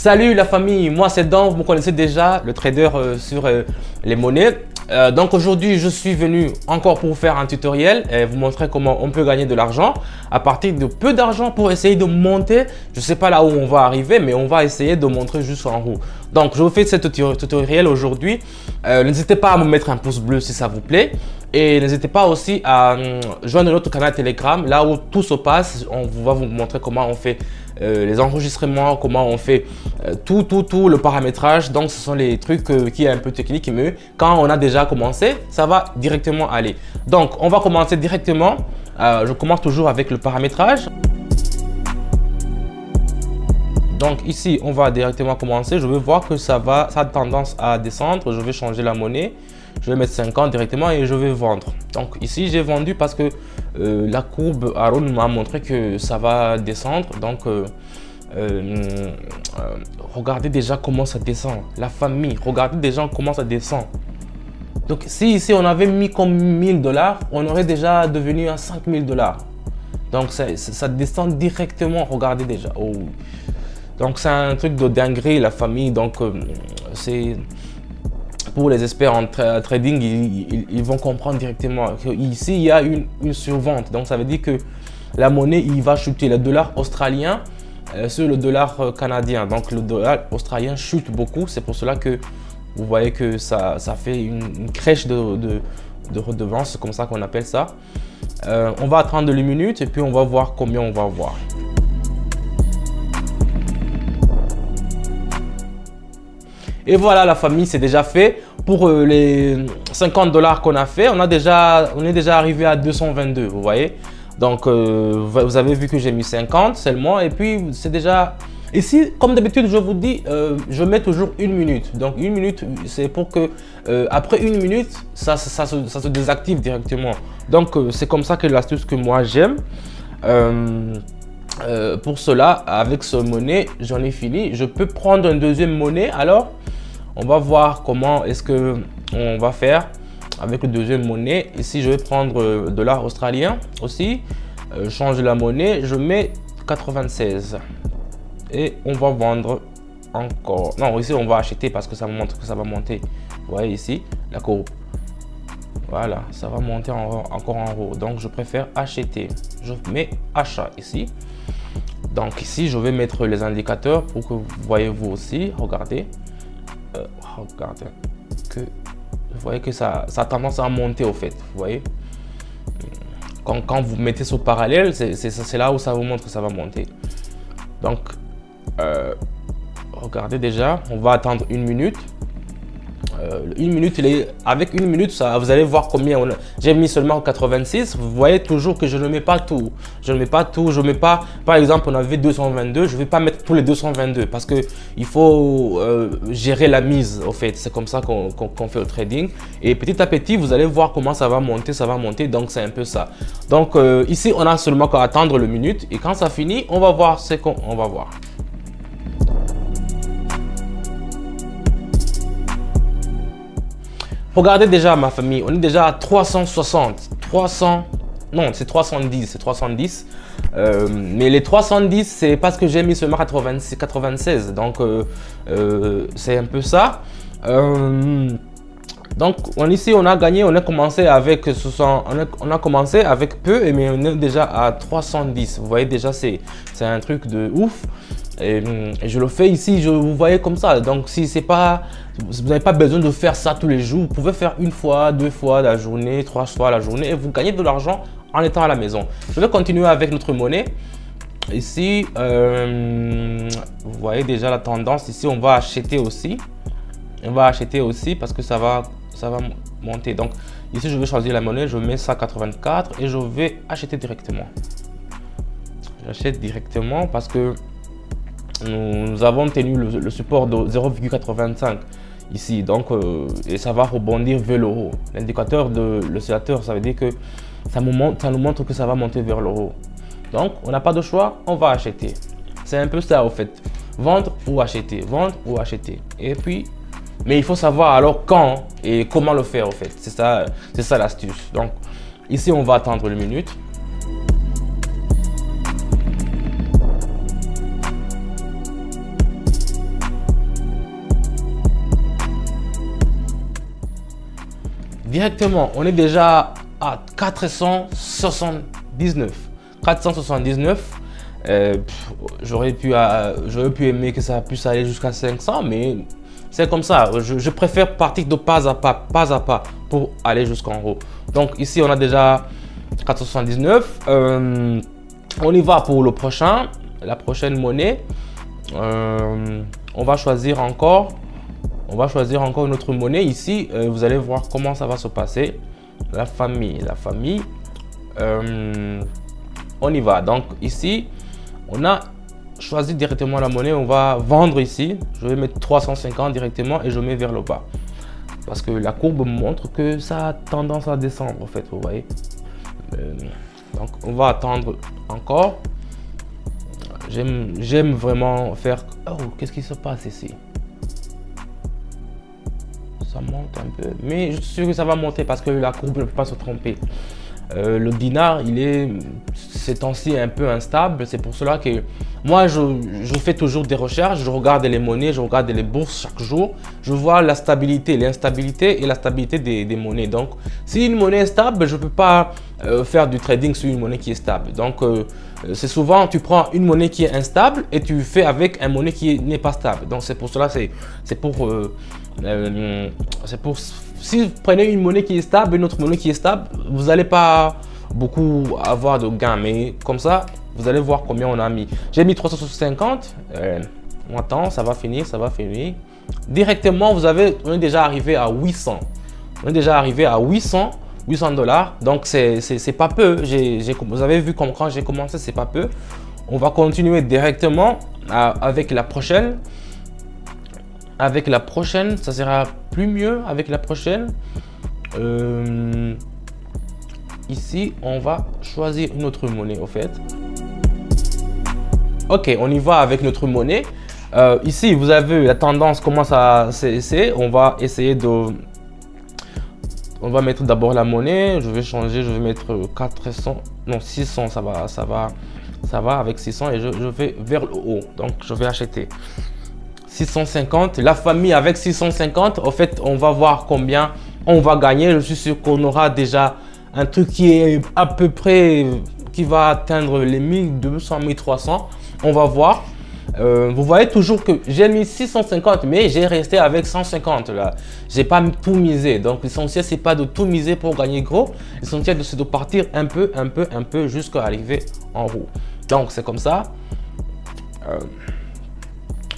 Salut la famille, moi c'est Dan, vous me connaissez déjà, le trader sur les monnaies. Donc aujourd'hui je suis venu encore pour vous faire un tutoriel et vous montrer comment on peut gagner de l'argent à partir de peu d'argent pour essayer de monter. Je ne sais pas là où on va arriver, mais on va essayer de montrer juste en haut. Donc je vous fais ce tutoriel aujourd'hui. N'hésitez pas à me mettre un pouce bleu si ça vous plaît. Et n'hésitez pas aussi à joindre notre canal Telegram, là où tout se passe. On va vous montrer comment on fait les enregistrements, comment on fait tout le paramétrage. Donc ce sont les trucs qui est un peu technique, mais quand on a déjà commencé, ça va directement aller. Donc on va commencer directement. Je commence toujours avec le paramétrage. Donc ici, on va directement commencer. Je vais voir que ça a tendance à descendre. Je vais changer la monnaie. Je vais mettre 50 directement et je vais vendre. Donc ici, j'ai vendu parce que la courbe Aaron m'a montré que ça va descendre. Donc regardez déjà comment ça descend. La famille, regardez déjà comment ça descend. Donc si ici, on avait mis comme 1000 $, on aurait déjà devenu à 5000 $. Donc ça descend directement, regardez déjà. Oh. Donc c'est un truc de dinguerie la famille, donc c'est pour les experts en trading, ils vont comprendre directement qu'ici il y a une survente. Donc ça veut dire que la monnaie il va chuter, le dollar australien sur le dollar canadien. Donc le dollar australien chute beaucoup, c'est pour cela que vous voyez que ça fait une crèche de redevance, c'est comme ça qu'on appelle ça. On va attendre les minutes et puis on va voir combien on va avoir. Et voilà la famille, c'est déjà fait. Pour les 50 $ qu'on a fait, on est déjà arrivé à 222, vous voyez. Donc vous avez vu que j'ai mis 50 seulement et puis c'est déjà... Ici, comme d'habitude, je vous dis, je mets toujours une minute. Donc une minute, c'est pour que après une minute, ça se désactive directement. Donc c'est comme ça que l'astuce que moi j'aime. Pour cela, avec ce monnaie, j'en ai fini. Je peux prendre une deuxième monnaie. Alors, on va voir comment est-ce que on va faire avec le deuxième monnaie. Ici, je vais prendre dollar australien aussi. Change la monnaie. Je mets 96 et on va vendre encore. Non, ici on va acheter parce que ça me montre que ça va monter. Vous voyez ici la courbe. Voilà, ça va monter encore en haut. Donc je préfère acheter. Je mets achat ici. Donc ici, je vais mettre les indicateurs pour que vous voyez vous aussi. Regardez. Regardez que vous voyez que ça a tendance à monter au fait. Vous voyez. Quand vous mettez sur parallèle, c'est là où ça vous montre que ça va monter. Donc, regardez déjà, on va attendre une minute. Avec une minute, vous allez voir combien j'ai mis seulement 86. Vous voyez toujours que je ne mets pas tout. Je ne mets pas tout. Je mets pas, par exemple, on avait 222. Je ne vais pas mettre tous les 222 parce que il faut gérer la mise. Au fait, c'est comme ça qu'on fait le trading. Et petit à petit, vous allez voir comment ça va monter. Ça va monter. Donc c'est un peu ça. Donc ici, on a seulement qu'à attendre le minute. Et quand ça finit, on va voir ce qu'on va voir. Regardez déjà ma famille, on est déjà à 360, non c'est 310, mais les 310 c'est parce que j'ai mis seulement 96, donc c'est un peu ça. Donc ici on a gagné, on a commencé avec peu, mais on est déjà à 310. Vous voyez déjà c'est un truc de ouf. Et je le fais ici, vous voyez comme ça. Donc si c'est pas, vous n'avez pas besoin de faire ça tous les jours. Vous pouvez faire une fois, deux fois la journée, 3 fois la journée et vous gagnez de l'argent en étant à la maison. Je vais continuer avec notre monnaie. Ici, vous voyez déjà la tendance. Ici, on va acheter aussi. On va acheter aussi parce que ça va monter. Donc ici, je vais choisir la monnaie. Je mets 184 et je vais acheter directement. J'achète directement parce que nous avons tenu le support de 0,85 ici, donc et ça va rebondir vers le haut. L'indicateur de l'oscillateur, ça veut dire que ça nous montre que ça va monter vers le haut. Donc on n'a pas de choix, on va acheter. C'est un peu ça au fait, vendre ou acheter, vendre ou acheter. Et puis, mais il faut savoir alors quand et comment le faire au fait. C'est ça l'astuce. Donc ici on va attendre une minute. directement, on est déjà à 479. 479. J'aurais pu aimer que ça puisse aller jusqu'à 500, mais c'est comme ça. Je préfère partir de pas à pas pour aller jusqu'en haut. Donc ici, on a déjà 479. On y va pour le prochain, la prochaine monnaie. On va choisir encore une autre monnaie. Ici, vous allez voir comment ça va se passer. La famille. On y va. Donc ici, on a choisi directement la monnaie. On va vendre ici. Je vais mettre 350 directement et je mets vers le bas. Parce que la courbe montre que ça a tendance à descendre en fait, vous voyez. Donc on va attendre encore. J'aime vraiment faire... Oh, qu'est-ce qui se passe ici? Ça monte un peu, mais je suis sûr que ça va monter parce que la courbe ne peut pas se tromper. Le dinar, il est ces temps-ci un peu instable. C'est pour cela que moi, je fais toujours des recherches. Je regarde les monnaies, je regarde les bourses chaque jour. Je vois la stabilité, l'instabilité et la stabilité des monnaies. Donc, si une monnaie est stable, je ne peux pas faire du trading sur une monnaie qui est stable. Donc, c'est souvent, tu prends une monnaie qui est instable et tu fais avec une monnaie qui n'est pas stable. Donc, c'est pour cela, c'est pour si vous prenez une monnaie qui est stable, une autre monnaie qui est stable, vous n'allez pas beaucoup avoir de gains. Mais comme ça, vous allez voir combien on a mis. J'ai mis 350. On attend, ça va finir. Directement, on est déjà arrivé à 800. On est déjà arrivé à 800 $. Donc, c'est pas peu. Vous avez vu comme quand j'ai commencé, c'est pas peu. On va continuer directement avec la prochaine. Avec la prochaine, ça sera plus mieux avec la prochaine. Ici, on va choisir une autre monnaie au fait. Ok, on y va avec notre monnaie. Ici, vous avez la tendance commence à cesser. On va essayer de... On va mettre d'abord la monnaie. Je vais changer, je vais mettre 400. Non, 600, ça va avec 600 et je vais vers le haut. Donc, je vais acheter. 650, la famille avec 650, en fait, on va voir combien on va gagner. Je suis sûr qu'on aura déjà un truc qui est à peu près, qui va atteindre les 1200, 1300. On va voir. Vous voyez toujours que j'ai mis 650, mais j'ai resté avec 150 là. J'ai pas tout misé. Donc, l'essentiel, c'est pas de tout miser pour gagner gros. L'essentiel, c'est de partir un peu jusqu'à arriver en haut. Donc, c'est comme ça.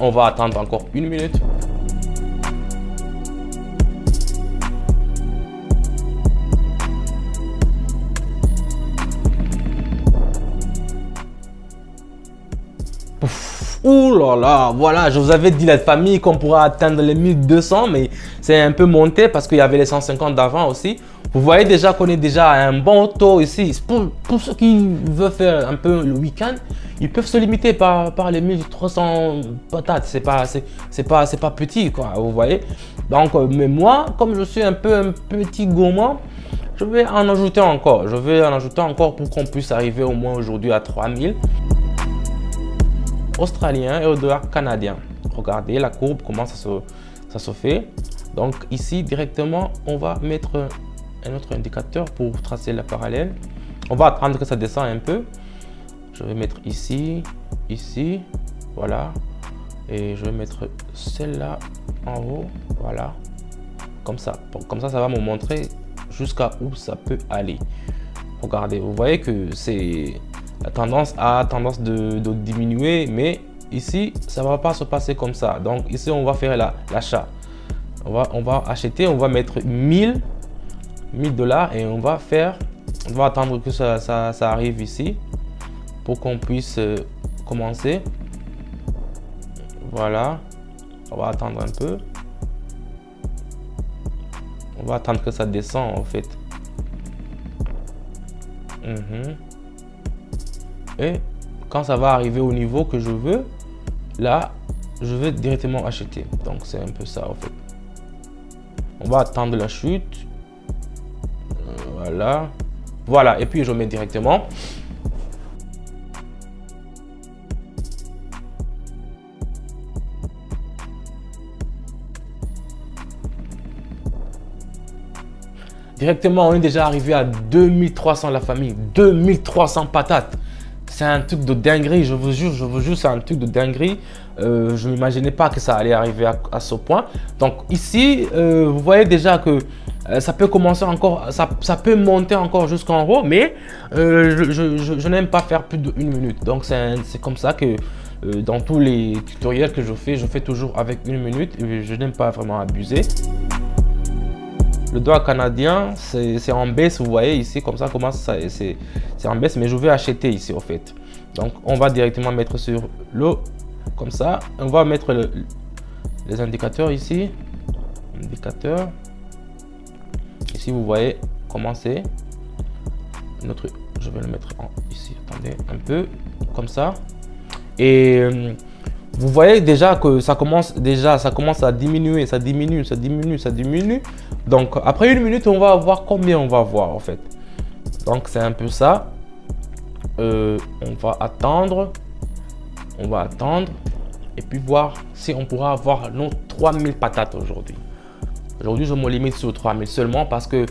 On va attendre encore une minute. Ouh là là, voilà, je vous avais dit la famille qu'on pourra atteindre les 1200, mais c'est un peu monté parce qu'il y avait les 150 d'avant aussi. Vous voyez déjà qu'on est déjà à un bon taux ici. Pour ceux qui veulent faire un peu le week-end, ils peuvent se limiter par les 1300 patates. C'est pas petit quoi, vous voyez. Donc, mais moi, comme je suis un petit gourmand, je vais en ajouter encore. Je vais en ajouter encore pour qu'on puisse arriver au moins aujourd'hui à 3000. Australien et au dollar canadien. Regardez la courbe, comment ça se fait. Donc ici, directement, on va mettre un autre indicateur pour tracer la parallèle. On va attendre que ça descende un peu. Je vais mettre ici, voilà. Et je vais mettre celle-là en haut, voilà. Comme ça, ça va me montrer jusqu'à où ça peut aller. Regardez, vous voyez que c'est... La tendance de diminuer, mais ici, ça ne va pas se passer comme ça. Donc ici, on va faire l'achat. On va acheter, on va mettre 1000 $ et on va attendre que ça arrive ici pour qu'on puisse commencer. Voilà. On va attendre un peu. On va attendre que ça descende en fait. Et quand ça va arriver au niveau que je veux, là, je vais directement acheter. Donc, c'est un peu ça, en fait. On va attendre la chute. Voilà. Voilà. Et puis, je mets directement. Directement, on est déjà arrivé à 2300 la famille. 2300 patates. C'est un truc de dinguerie, je vous jure, c'est un truc de dinguerie. Je ne m'imaginais pas que ça allait arriver à ce point. Donc ici, vous voyez déjà que ça peut commencer encore, ça peut monter encore jusqu'en haut, mais je n'aime pas faire plus d'1 minute. Donc c'est comme ça que dans tous les tutoriels que je fais toujours avec 1 minute. Et je n'aime pas vraiment abuser. Le dollar canadien, c'est en baisse, vous voyez ici, comme ça commence, c'est en baisse, mais je vais acheter ici au fait. Donc on va directement mettre sur l'eau, comme ça. On va mettre les indicateurs ici. Indicateur. Ici vous voyez comment c'est. Je vais le mettre ici, attendez, un peu, comme ça. Et vous voyez déjà que ça commence à diminuer, ça diminue. Donc après 1 minute, on va voir combien on va voir en fait. Donc c'est un peu ça. On va attendre et puis voir si on pourra avoir nos 3000 patates aujourd'hui. Aujourd'hui, je me limite sur 3000 seulement parce que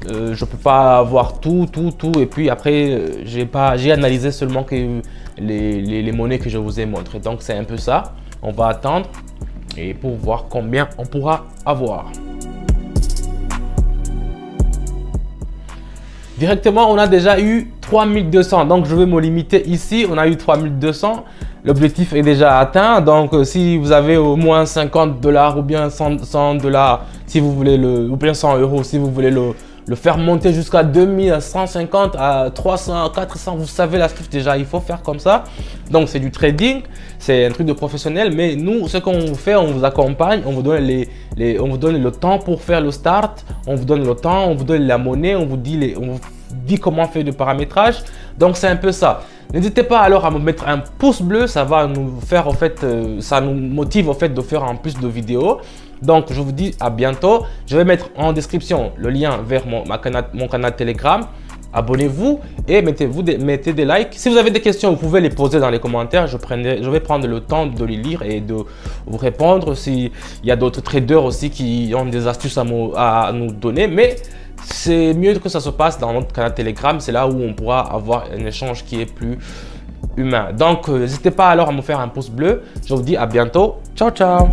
je peux pas avoir tout et puis après j'ai analysé seulement que les monnaies que je vous ai montrées. Donc c'est un peu ça. On va attendre et pour voir combien on pourra avoir. Directement, on a déjà eu 3200. Donc je vais me limiter ici. On a eu 3200. L'objectif est déjà atteint. Donc si vous avez au moins 50 $ ou bien 100 $, si vous voulez ou bien 100 €, si vous voulez le faire monter jusqu'à 2150 à 300, 400, vous savez l'astuce déjà, il faut faire comme ça. Donc c'est du trading, c'est un truc de professionnel, mais nous ce qu'on fait, on vous accompagne, on vous donne on vous donne le temps pour faire le start, on vous donne le temps, on vous donne la monnaie, on vous dit comment faire du paramétrage. Donc c'est un peu ça. N'hésitez pas alors à me mettre un pouce bleu, ça va nous faire en fait, ça nous motive en fait de faire en plus de vidéos. Donc je vous dis à bientôt. Je vais mettre en description le lien vers mon canal Telegram. Abonnez-vous et mettez des likes. Si vous avez des questions, vous pouvez les poser dans les commentaires. Je vais prendre le temps de les lire et de vous répondre. S'il y a d'autres traders aussi qui ont des astuces à nous donner. Mais c'est mieux que ça se passe dans notre canal Telegram. C'est là où on pourra avoir un échange qui est plus humain. Donc n'hésitez pas alors à me faire un pouce bleu. Je vous dis à bientôt. Ciao, ciao.